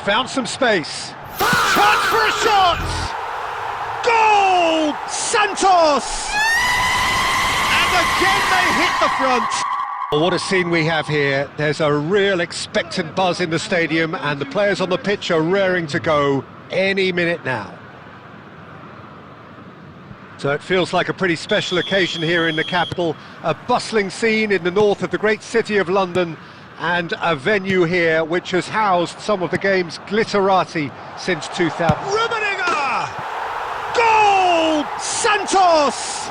found some space. Chance for a shot! Goal! Santos! And again they hit the front. What a scene we have here. There's a real expectant buzz in the stadium and the players on the pitch are raring to go any minute now. So it feels like a pretty special occasion here in the capital, a bustling scene in the north of the great city of London, and a venue here which has housed some of the game's glitterati since 2000. Rummenigge! Goal! Santos!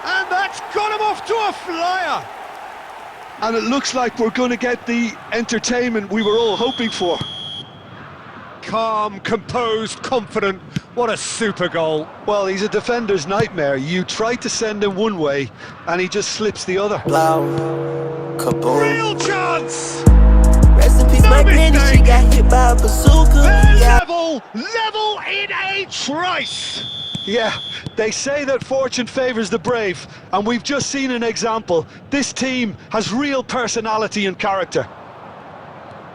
And that's got him off to a flyer! And it looks like we're going to get the entertainment we were all hoping for. Calm, composed, confident. What a super goal. Well, he's a defender's nightmare. You try to send him one way and he just slips the other. Kaboom. Real chance! Rest in peace, No my granny, she mistake. got hit by a bazooka. They're Yeah. level in a trice! Yeah, they say that fortune favours the brave, and we've just seen an example. This team has real personality and character.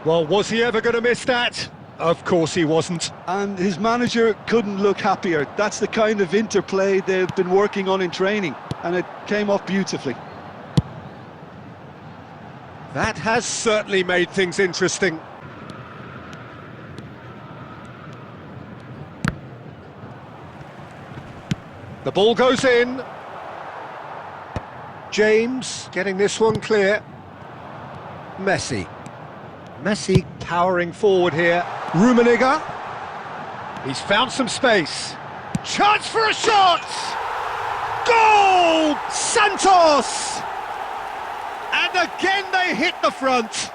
Well, was he ever going to miss that? Of course he wasn't. And his manager couldn't look happier. That's the kind of interplay they've been working on in training, and it came off beautifully. That has certainly made things interesting. The ball goes in. James getting this one clear. Messi powering forward here. Rummenigge. He's found some space. Chance for a shot! Goal! Santos! And again they hit the front.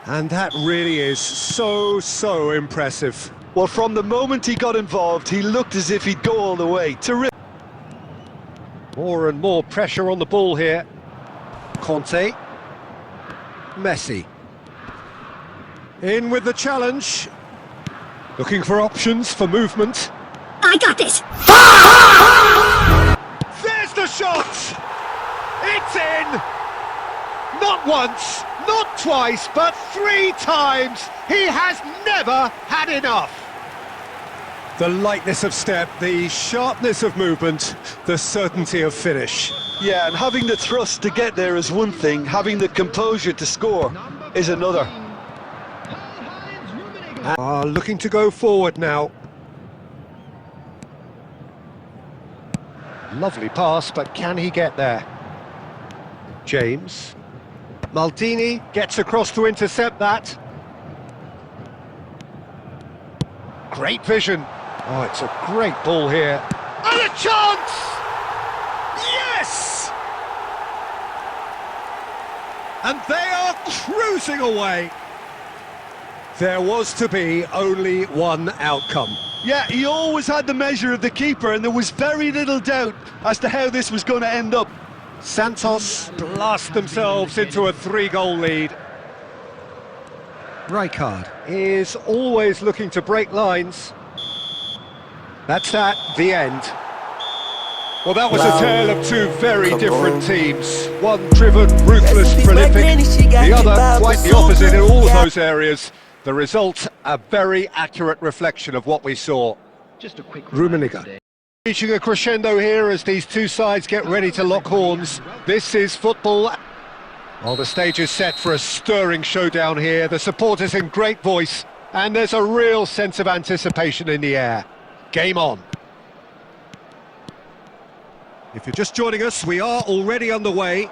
And that really is so impressive. Well, from the moment he got involved, he looked as if he'd go all the way. Terrific. More and more pressure on the ball here. Conte. Messi. In with the challenge. Looking for options for movement. I got this! There's the shot! It's in! Not once, not twice, but 3 times! He has never had enough! The lightness of step, the sharpness of movement, the certainty of finish. Yeah, and having the thrust to get there is one thing, having the composure to score is another. Looking to go forward now. Lovely pass, but can he get there? James. Maldini gets across to intercept that. Great vision. Oh, it's a great ball here. And a chance! Yes! And they are cruising away. There was to be only one outcome. Yeah, he always had the measure of the keeper, and there was very little doubt as to how this was going to end up. Santos blast themselves into a 3-goal lead. Rijkaard is always looking to break lines. That's that, the end. Well, that was a tale of 2 very different teams. One driven, ruthless, prolific. The other quite the opposite in all of those areas. The result, a very accurate reflection of what we saw. Just a quick Rummenigge. Reaching a crescendo here as these 2 sides get ready to lock horns. This is football. Well, the stage is set for a stirring showdown here. The supporters in great voice, and there's a real sense of anticipation in the air. Game on. If you're just joining us, we are already underway.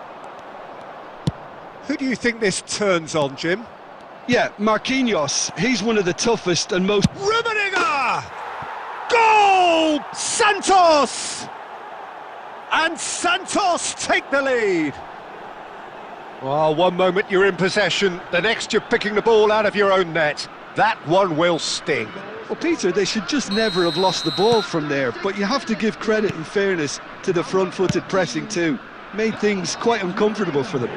Who do you think this turns on, Jim? Yeah, Marquinhos, he's one of the toughest and most... Rummenigge! Goal! Santos! And Santos take the lead. Well, one moment you're in possession, the next you're picking the ball out of your own net. That one will sting. Well, Peter, they should just never have lost the ball from there, but you have to give credit and fairness to the front-footed pressing too. Made things quite uncomfortable for them.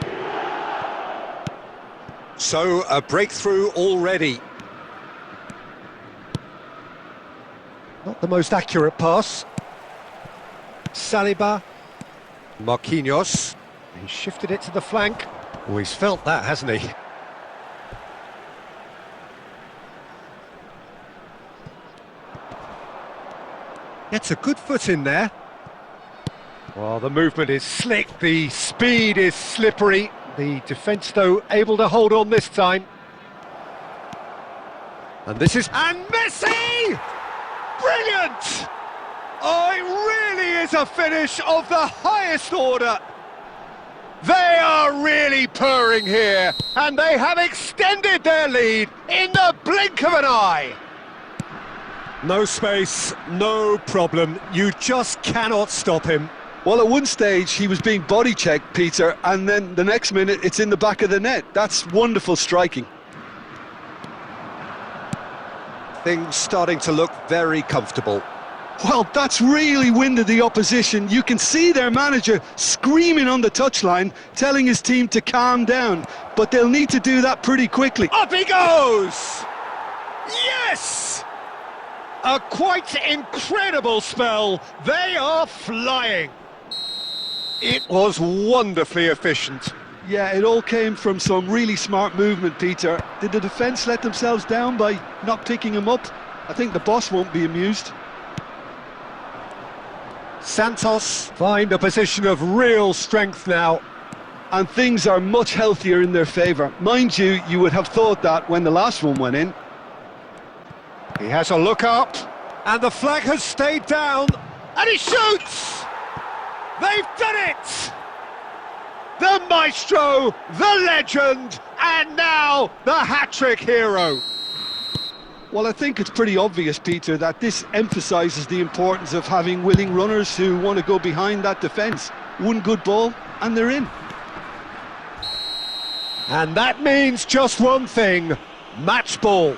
So, a breakthrough already. Not the most accurate pass. Saliba. Marquinhos. He shifted it to the flank. Oh, he's felt that, hasn't he? Gets a good foot in there. Well, the movement is slick, the speed is slippery. The defence, though, able to hold on this time. And this is... And Messi! Brilliant! Oh, it really is a finish of the highest order. They are really purring here, and they have extended their lead in the blink of an eye. No space, no problem. You just cannot stop him. Well, at one stage he was being body checked, Peter, and then the next minute it's in the back of the net. That's wonderful striking. Things starting to look very comfortable. Well, that's really winded the opposition. You can see their manager screaming on the touchline, telling his team to calm down, but they'll need to do that pretty quickly. Up he goes! Yes! A quite incredible spell. They are flying. It was wonderfully efficient. Yeah, it all came from some really smart movement, Peter. Did the defence let themselves down by not picking him up? I think the boss won't be amused. Santos find a position of real strength now. And things are much healthier in their favour. Mind you, you would have thought that when the last one went in. He has a look up, and the flag has stayed down, and he shoots! They've done it! The maestro, the legend, and now the hat-trick hero. Well, I think it's pretty obvious, Peter, that this emphasises the importance of having willing runners who want to go behind that defence. One good ball, and they're in. And that means just one thing, match ball.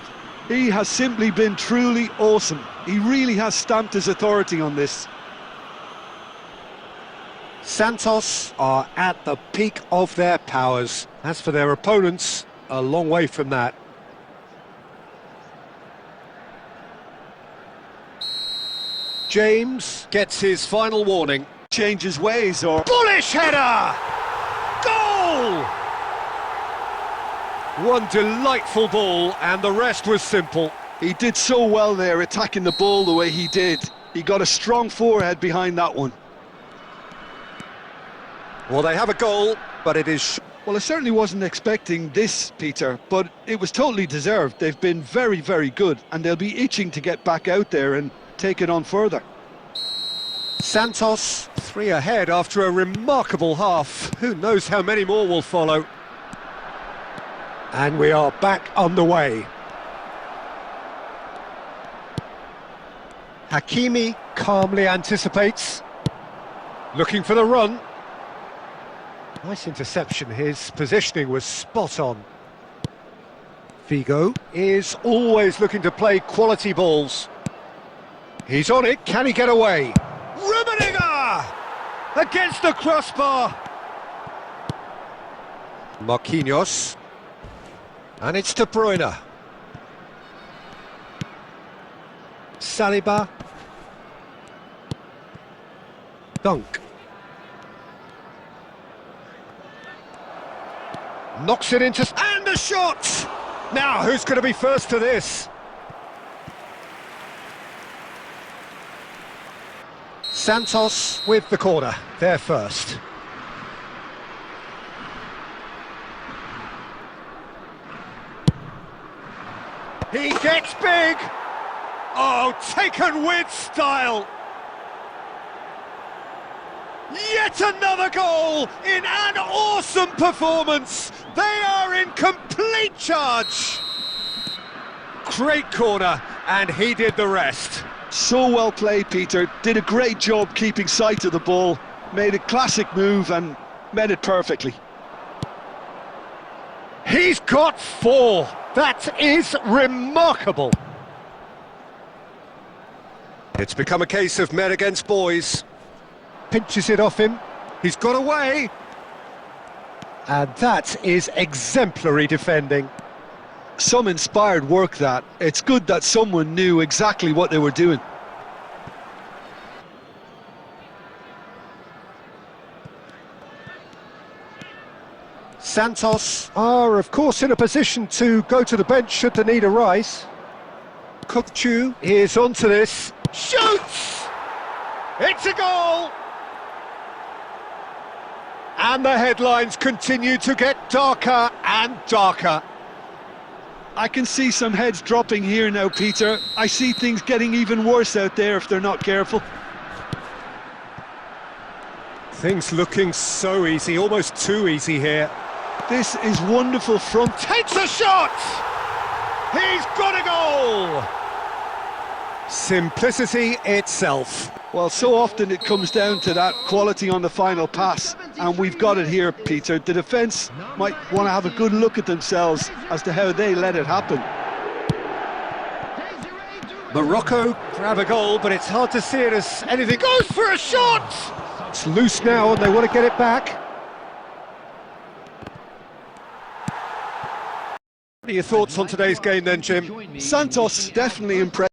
He has simply been truly awesome. He really has stamped his authority on this. Santos are at the peak of their powers. As for their opponents, a long way from that. James gets his final warning. Changes ways or... Bullish header! Goal! One delightful ball, and the rest was simple. He did so well there, attacking the ball the way he did. He got a strong forehead behind that one. Well, they have a goal, but it is... Well, I certainly wasn't expecting this, Peter, but it was totally deserved. They've been very, very good, and they'll be itching to get back out there and take it on further. Santos, 3 ahead after a remarkable half. Who knows how many more will follow. And we are back underway. Hakimi calmly anticipates. Looking for the run. Nice interception, his positioning was spot on. Figo is always looking to play quality balls. He's on it, can he get away? Rummenigge! Against the crossbar! Marquinhos. And it's De Bruyne. Saliba. Dunk. Knocks it into... And the shot! Now, who's going to be first to this? Santos with the corner. They're first. He gets big! Oh, taken with style! Yet another goal in an awesome performance! They are in complete charge! Great corner, and he did the rest. So well played, Peter. Did a great job keeping sight of the ball. Made a classic move and met it perfectly. He's got 4! That is remarkable! It's become a case of men against boys. Pinches it off him. He's got away. And that is exemplary defending. Some inspired work, that. It's good that someone knew exactly what they were doing. Santos are, of course, in a position to go to the bench should the need arise. Kukçu is onto this. Shoots! It's a goal! And the headlines continue to get darker and darker. I can see some heads dropping here now, Peter. I see things getting even worse out there if they're not careful. Things looking so easy, almost too easy here. This is wonderful front. Takes a shot! He's got a goal! Simplicity itself. Well, so often it comes down to that quality on the final pass, and we've got it here, Peter. The defence might want to have a good look at themselves as to how they let it happen. Morocco grab a goal, but it's hard to see it as anything. Goes for a shot! It's loose now and they want to get it back. What are your thoughts on today's game then, Jim? Santos definitely impressed.